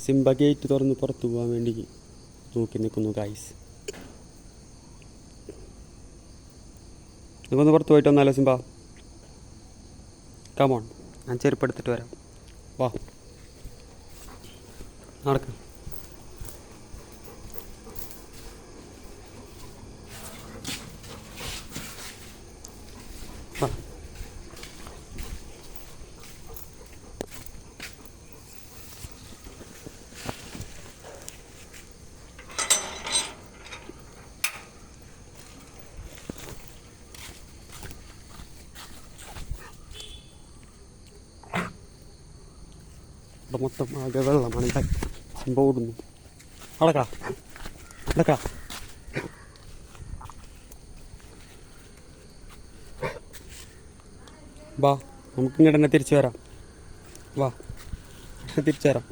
Simba gate തുറന്ന് പുറത്തു പോകാൻ വേണ്ടി നോക്കി നിൽക്കുന്നു ഗൈസ്. നമുക്കൊന്ന് പുറത്ത് പോയിട്ട് വന്നാലോ സിംബ? കമോൺ, ഞാൻ ചെരുപ്പെടുത്തിട്ട് വരാം. വാ, നടക്കാം. ഇവിടെ മൊത്തം ആകെ വെള്ളമാണ്. സിംബ ഓടുന്നു. അടക്കാ അടക്കാ. വാ, നമുക്ക് ഇങ്ങോട്ട് തന്നെ തിരിച്ചു വരാം. വാ, തിരിച്ചു വരാം.